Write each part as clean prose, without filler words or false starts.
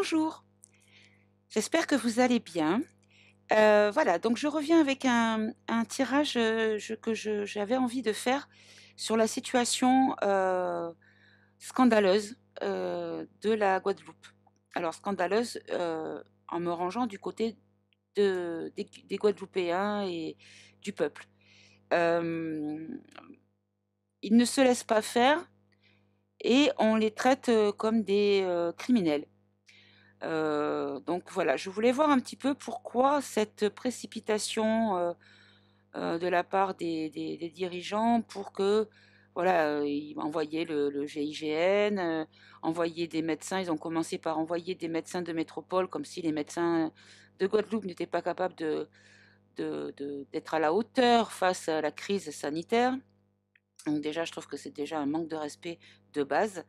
Bonjour, j'espère que vous allez bien. Voilà, donc je reviens avec un tirage j'avais envie de faire sur la situation scandaleuse de la Guadeloupe. Alors, scandaleuse en me rangeant du côté des Guadeloupéens et du peuple. Euh, Ils ne se laissent pas faire et on les traite comme des criminels. Donc voilà, je voulais voir un petit peu pourquoi cette précipitation de la part des dirigeants pour que, voilà, ils envoyaient le GIGN, envoyaient des médecins. Ils ont commencé par envoyer des médecins de métropole, comme si les médecins de Guadeloupe n'étaient pas capables d'être à la hauteur face à la crise sanitaire. Donc déjà, je trouve que c'est déjà un manque de respect de base.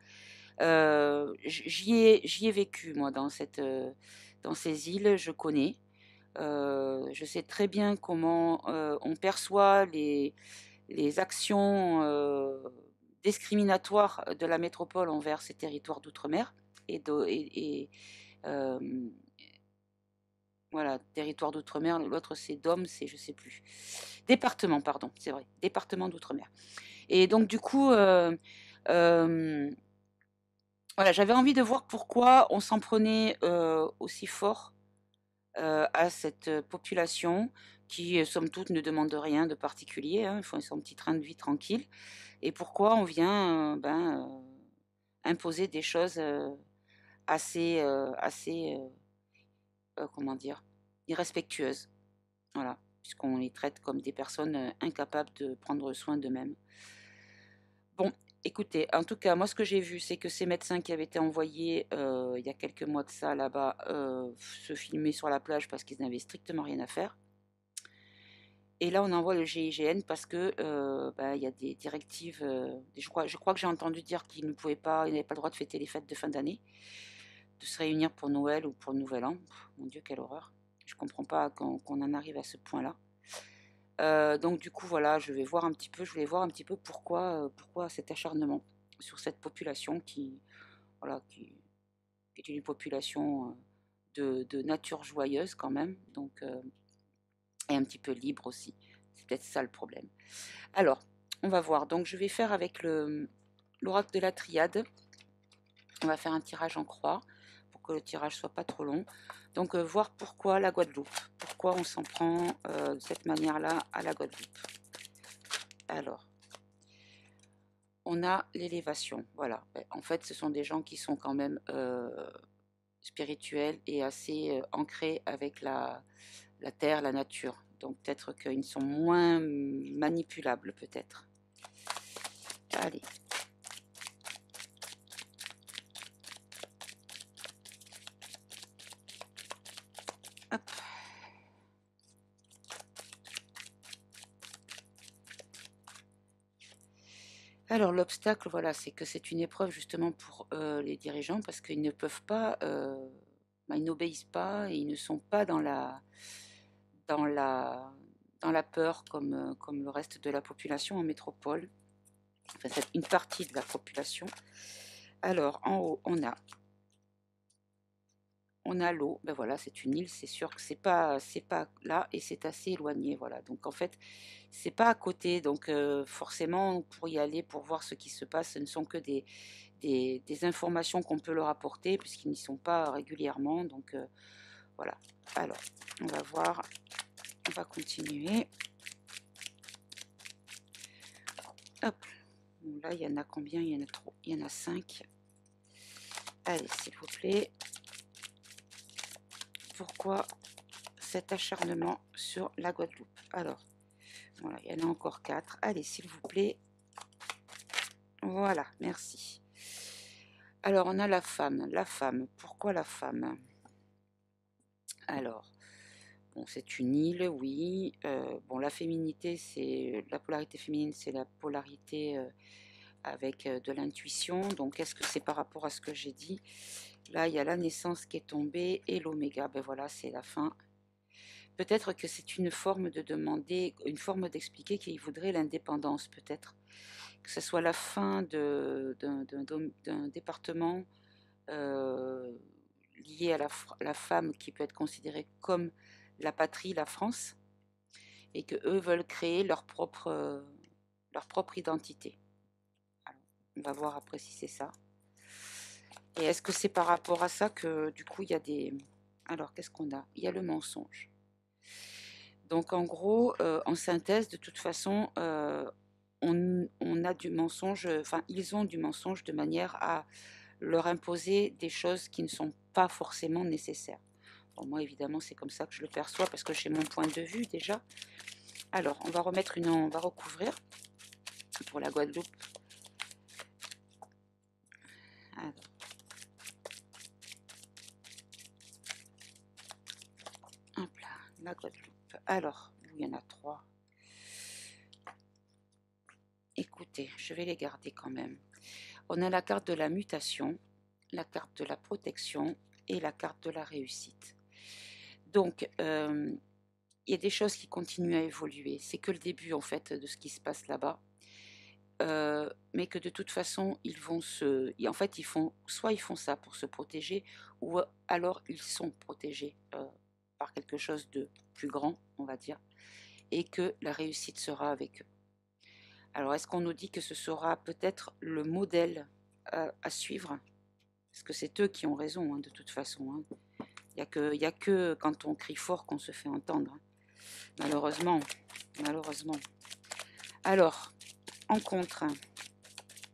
J'y ai vécu moi dans ces îles, je connais. Je sais très bien comment on perçoit les actions discriminatoires de la métropole envers ces territoires d'outre-mer euh, voilà, territoire d'outre-mer. L'autre c'est DOM, c'est je sais plus. Département, pardon, c'est vrai, département d'outre-mer. Et donc du coup, euh, voilà, j'avais envie de voir pourquoi on s'en prenait aussi fort à cette population qui, somme toute, ne demande rien de particulier, hein, ils font son petit train de vie tranquille, et pourquoi on vient imposer des choses assez comment dire, irrespectueuses, voilà, puisqu'on les traite comme des personnes incapables de prendre soin d'eux-mêmes. Bon, écoutez, en tout cas, moi, ce que j'ai vu, c'est que ces médecins qui avaient été envoyés il y a quelques mois de ça là-bas se filmer sur la plage parce qu'ils n'avaient strictement rien à faire. Et là, on envoie le GIGN parce que il y a des directives. Je crois que j'ai entendu dire qu'ils n'avaient pas le droit de fêter les fêtes de fin d'année, de se réunir pour Noël ou pour le Nouvel An. Pff, mon Dieu, quelle horreur! Je comprends pas qu'on en arrive à ce point-là. Donc du coup, voilà, je voulais voir un petit peu pourquoi cet acharnement sur cette population voilà, qui est une population de nature joyeuse quand même, donc et un petit peu libre aussi. C'est peut-être ça le problème. Alors, on va voir. Donc, je vais faire avec l'oracle de la triade. On va faire un tirage en croix pour que le tirage soit pas trop long. Donc, voir pourquoi la Guadeloupe. Pourquoi on s'en prend de cette manière-là à la Guadeloupe. Alors, on a l'élévation. Voilà. En fait, ce sont des gens qui sont quand même spirituels et assez ancrés avec la terre, la nature. Donc peut-être qu'ils sont moins manipulables, peut-être. Allez. Hop. Alors l'obstacle, voilà, c'est que c'est une épreuve justement pour les dirigeants parce qu'ils ne peuvent pas, ils n'obéissent pas et ils ne sont pas dans la, dans la peur comme le reste de la population en métropole. Enfin, c'est une partie de la population. Alors en haut, on a l'eau, ben voilà, c'est une île, c'est sûr que c'est pas là et c'est assez éloigné, voilà. Donc en fait, c'est pas à côté, donc forcément pour y aller, pour voir ce qui se passe, ce ne sont que des informations qu'on peut leur apporter puisqu'ils n'y sont pas régulièrement, donc voilà. Alors, on va voir, on va continuer. Hop, bon, là il y en a combien? Il y en a trop, il y en a 5. Allez, s'il vous plaît. Pourquoi cet acharnement sur la Guadeloupe? Alors, voilà, il y en a encore 4. Allez, s'il vous plaît. Voilà, merci. Alors, on a la femme. La femme, pourquoi la femme? Alors, bon, c'est une île, oui. Bon, la féminité, la polarité féminine, c'est la polarité avec de l'intuition. Donc, est-ce que c'est par rapport à ce que j'ai dit? Là, il y a la naissance qui est tombée et l'oméga. Ben voilà, c'est la fin. Peut-être que c'est une forme de demander, une forme d'expliquer qu'il voudrait l'indépendance, peut-être. Que ce soit la fin d'un département, euh, lié à la femme qui peut être considérée comme la patrie, la France, et que eux veulent créer leur propre identité. Alors, on va voir après si c'est ça. Et est-ce que c'est par rapport à ça que du coup il y a des... Alors qu'est-ce qu'on a? Il y a le mensonge. Donc en gros, en synthèse, de toute façon, on a du mensonge, enfin ils ont du mensonge de manière à leur imposer des choses qui ne sont pas forcément nécessaires. Bon, moi évidemment c'est comme ça que je le perçois parce que j'ai mon point de vue déjà. Alors on va remettre on va recouvrir pour la Guadeloupe. Alors, hop là, la Guadeloupe. Alors, il y en a 3. Écoutez, je vais les garder quand même. On a la carte de la mutation, la carte de la protection et la carte de la réussite. Donc, il y a des choses qui continuent à évoluer. C'est que le début, en fait, de ce qui se passe là-bas. Mais que de toute façon, ils vont en fait, soit ils font ça pour se protéger, ou alors ils sont protégés par quelque chose de plus grand, on va dire, et que la réussite sera avec eux. Alors, est-ce qu'on nous dit que ce sera peut-être le modèle à suivre? Parce que c'est eux qui ont raison, hein, de toute façon. Hein. Il y a que quand on crie fort qu'on se fait entendre. Hein. Malheureusement, malheureusement. Alors, en contre,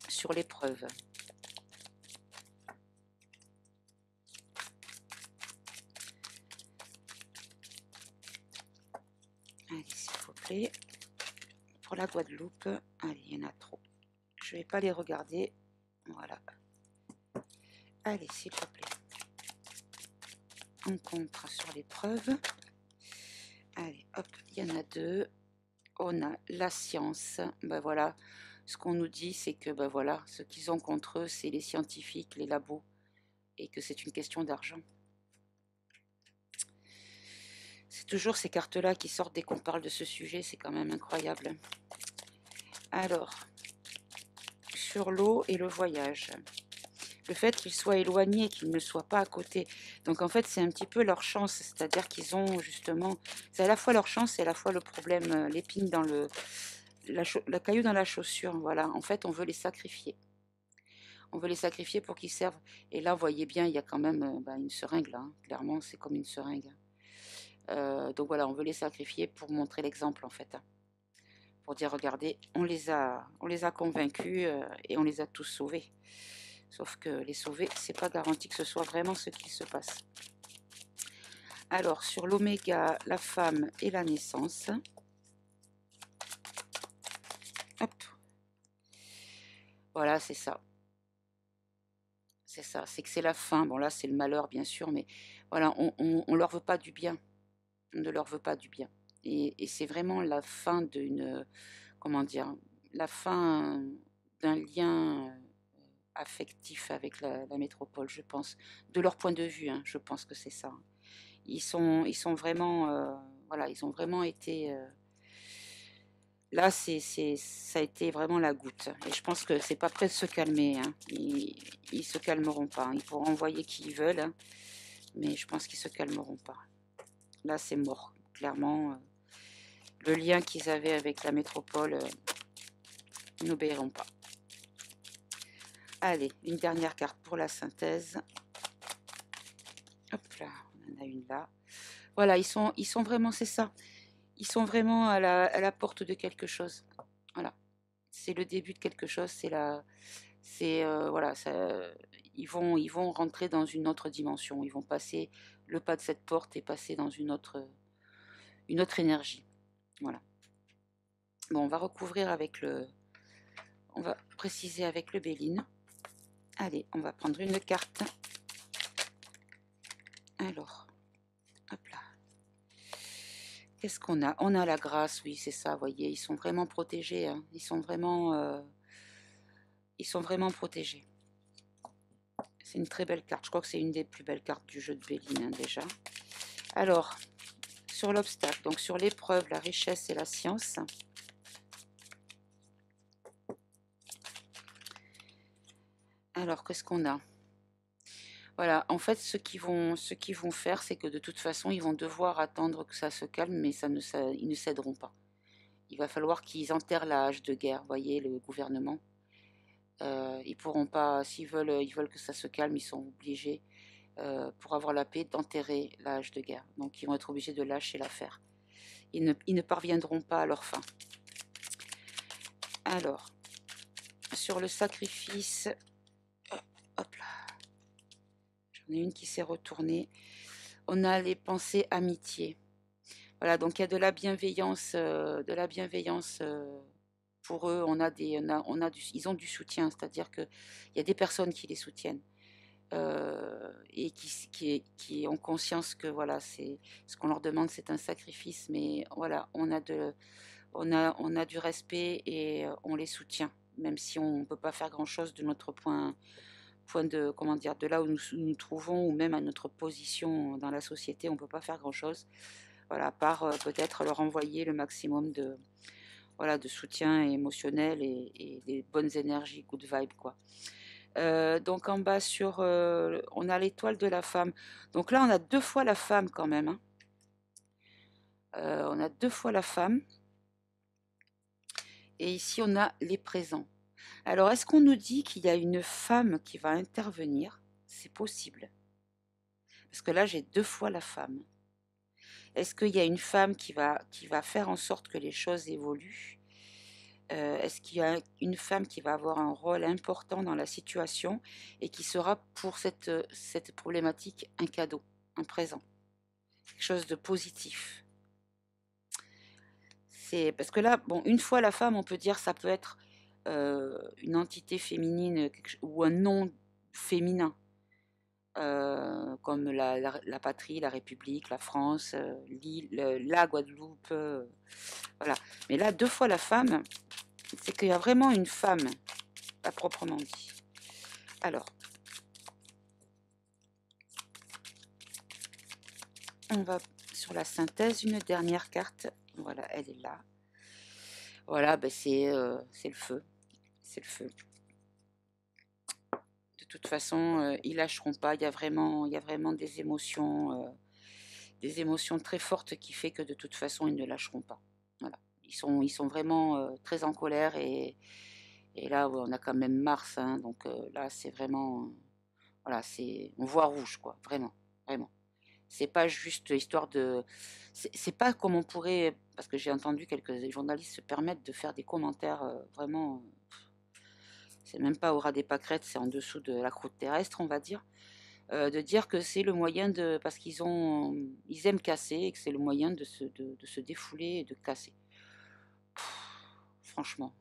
sur l'épreuve. Allez, s'il vous plaît. Pour la Guadeloupe, allez, il y en a trop. Je ne vais pas les regarder. Voilà. Allez, s'il vous plaît. On contre sur l'épreuve. Allez, hop, il y en a 2. On a la science. Ben voilà. Ce qu'on nous dit, c'est que ben voilà, ce qu'ils ont contre eux, c'est les scientifiques, les labos, et que c'est une question d'argent. C'est toujours ces cartes-là qui sortent dès qu'on parle de ce sujet, c'est quand même incroyable. Alors, sur l'eau et le voyage. Le fait qu'ils soient éloignés, qu'ils ne soient pas à côté. Donc en fait, c'est un petit peu leur chance, c'est-à-dire qu'ils ont justement... C'est à la fois leur chance et à la fois le problème, l'épine dans la caillou dans la chaussure. Voilà, en fait, on veut les sacrifier. On veut les sacrifier pour qu'ils servent. Et là, vous voyez bien, il y a quand même une seringue, là. Hein. Clairement, c'est comme une seringue. Donc voilà, on veut les sacrifier pour montrer l'exemple, en fait. Hein. Pour dire, regardez, on les a convaincus et on les a tous sauvés. Sauf que les sauver, c'est pas garanti que ce soit vraiment ce qui se passe. Alors, sur l'oméga, la femme et la naissance. Hop. Voilà, c'est ça. C'est ça, c'est que c'est la fin. Bon, là, c'est le malheur, bien sûr, mais voilà, on leur veut pas du bien. On ne leur veut pas du bien. Et c'est vraiment la fin d'une... Comment dire? La fin d'un lien affectif avec la métropole, je pense. De leur point de vue, hein, je pense que c'est ça. Ils sont vraiment... voilà, ils ont vraiment été... là, ça a été vraiment la goutte. Et je pense que c'est pas prêt de se calmer. Hein. Ils se calmeront pas. Hein. Ils pourront envoyer qui ils veulent. Hein. Mais je pense qu'ils se calmeront pas. Là, c'est mort. Clairement, le lien qu'ils avaient avec la métropole, ils n'obéiront pas. Allez, une dernière carte pour la synthèse. Hop là, on en a une là. Voilà, ils sont vraiment, c'est ça. Ils sont vraiment à la porte de quelque chose. Voilà. C'est le début de quelque chose. Voilà, ils vont rentrer dans une autre dimension. Ils vont passer le pas de cette porte et passer dans une autre énergie. Voilà. Bon, on va recouvrir avec on va préciser avec le Béline. Allez, on va prendre une carte. Alors, hop là. Qu'est-ce qu'on a? On a la grâce, oui, c'est ça, vous voyez, ils sont vraiment protégés. Hein. Ils sont vraiment protégés. C'est une très belle carte. Je crois que c'est une des plus belles cartes du jeu de Béline, hein, déjà. Alors, sur l'obstacle, donc sur l'épreuve, la richesse et la science. Alors, qu'est-ce qu'on a? Voilà, en fait, ce qu'ils vont faire, c'est que de toute façon, ils vont devoir attendre que ça se calme, mais ils ne céderont pas. Il va falloir qu'ils enterrent la hache de guerre, voyez, le gouvernement. Ils pourront pas, ils veulent que ça se calme, ils sont obligés, pour avoir la paix, d'enterrer la hache de guerre. Donc ils vont être obligés de lâcher l'affaire. Ils ne parviendront pas à leur fin. Alors, sur le sacrifice, hop là, j'en ai une qui s'est retournée. On a les pensées amitié. Voilà, donc il y a de la bienveillance, pour eux. Ils ont du soutien, c'est-à-dire qu'il y a des personnes qui les soutiennent, et qui ont conscience que voilà, c'est ce qu'on leur demande, c'est un sacrifice, mais voilà, on a du respect et on les soutient, même si on ne peut pas faire grand-chose de notre point de, comment dire, de là où nous nous trouvons, ou même à notre position dans la société, on ne peut pas faire grand-chose. Voilà, à part peut-être leur envoyer le maximum de, voilà, de soutien émotionnel et des bonnes énergies, good vibe, quoi. Donc en bas on a l'étoile de la femme. Donc là, on a deux fois la femme quand même, hein. On a deux fois la femme. Et ici, on a les présents. Alors, est-ce qu'on nous dit qu'il y a une femme qui va intervenir? C'est possible. Parce que là, j'ai deux fois la femme. Est-ce qu'il y a une femme qui va faire en sorte que les choses évoluent? Est-ce qu'il y a une femme qui va avoir un rôle important dans la situation et qui sera pour cette problématique un cadeau, un présent, quelque chose de positif? C'est parce que là, bon, une fois la femme, on peut dire ça peut être une entité féminine ou un nom féminin, comme la patrie, la République, la France, l'île, la Guadeloupe, voilà. Mais là, deux fois la femme, c'est qu'il y a vraiment une femme, à proprement dit. Alors, on va sur la synthèse, une dernière carte. Voilà, elle est là. Voilà, ben c'est le feu. C'est le feu. De toute façon, ils lâcheront pas. Il y a vraiment des émotions très fortes qui fait que de toute façon, ils ne lâcheront pas. Voilà. Ils sont vraiment très en colère et là, ouais, on a quand même Mars, hein, donc là, c'est vraiment, voilà, on voit rouge, quoi, vraiment, vraiment. C'est pas juste histoire de, c'est pas comme on pourrait, parce que j'ai entendu quelques journalistes se permettre de faire des commentaires vraiment, c'est même pas au ras des pâquerettes, c'est en dessous de la croûte terrestre, on va dire. De dire que c'est le moyen de, parce ils aiment casser et que c'est le moyen de se défouler et de casser. Franchement,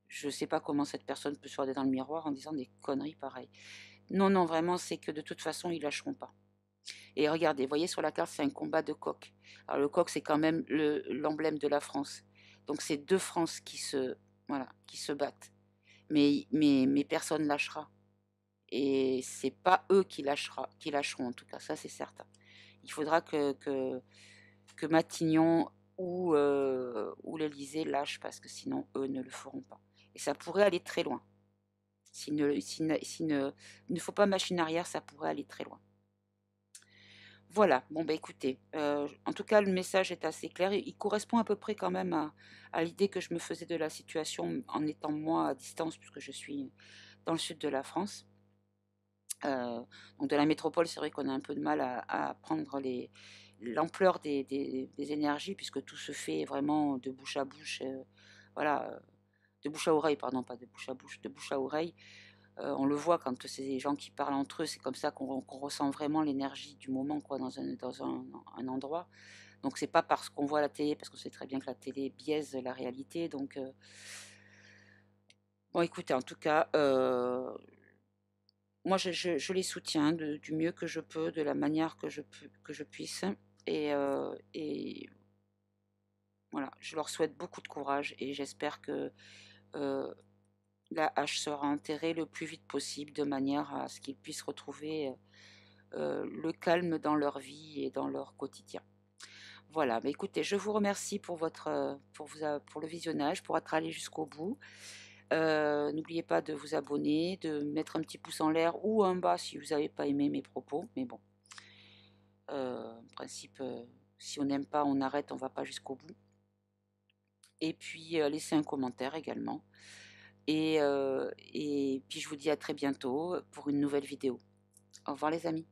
je sais pas comment cette personne peut se regarder dans le miroir en disant des conneries pareilles. Non, non, vraiment, c'est que de toute façon, ils lâcheront pas. Et regardez, vous voyez sur la carte, c'est un combat de coq. Alors le coq, c'est quand même l'emblème de la France. Donc c'est deux France voilà, qui se battent. Mais personne lâchera. Et c'est pas eux qui lâcheront en tout cas, ça c'est certain. Il faudra que Matignon ou l'Élysée lâchent parce que sinon eux ne le feront pas. Et ça pourrait aller très loin. Il ne faut pas machine arrière, ça pourrait aller très loin. Voilà, bon bah écoutez, en tout cas le message est assez clair, il correspond à peu près quand même à l'idée que je me faisais de la situation en étant moi à distance puisque je suis dans le sud de la France. Donc de la métropole, c'est vrai qu'on a un peu de mal à prendre l'ampleur des énergies, puisque tout se fait vraiment de bouche à bouche, voilà, de bouche à oreille, pardon, pas de bouche à bouche, de bouche à oreille. On le voit quand c'est des gens qui parlent entre eux, c'est comme ça qu'on ressent vraiment l'énergie du moment, quoi, dans un endroit. Donc c'est pas parce qu'on voit la télé, parce qu'on sait très bien que la télé biaise la réalité. Donc bon, écoutez, en tout cas, moi, je les soutiens du mieux que je peux, de la manière que je puisse. Et voilà, je leur souhaite beaucoup de courage et j'espère que euh, la hache sera enterrée le plus vite possible de manière à ce qu'ils puissent retrouver le calme dans leur vie et dans leur quotidien. Voilà, mais écoutez, je vous remercie pour pour le visionnage, pour être allé jusqu'au bout. N'oubliez pas de vous abonner, de mettre un petit pouce en l'air ou en bas si vous n'avez pas aimé mes propos. Mais bon, en principe, si on n'aime pas, on arrête, on ne va pas jusqu'au bout. Et puis, laissez un commentaire également. Et puis, je vous dis à très bientôt pour une nouvelle vidéo. Au revoir les amis.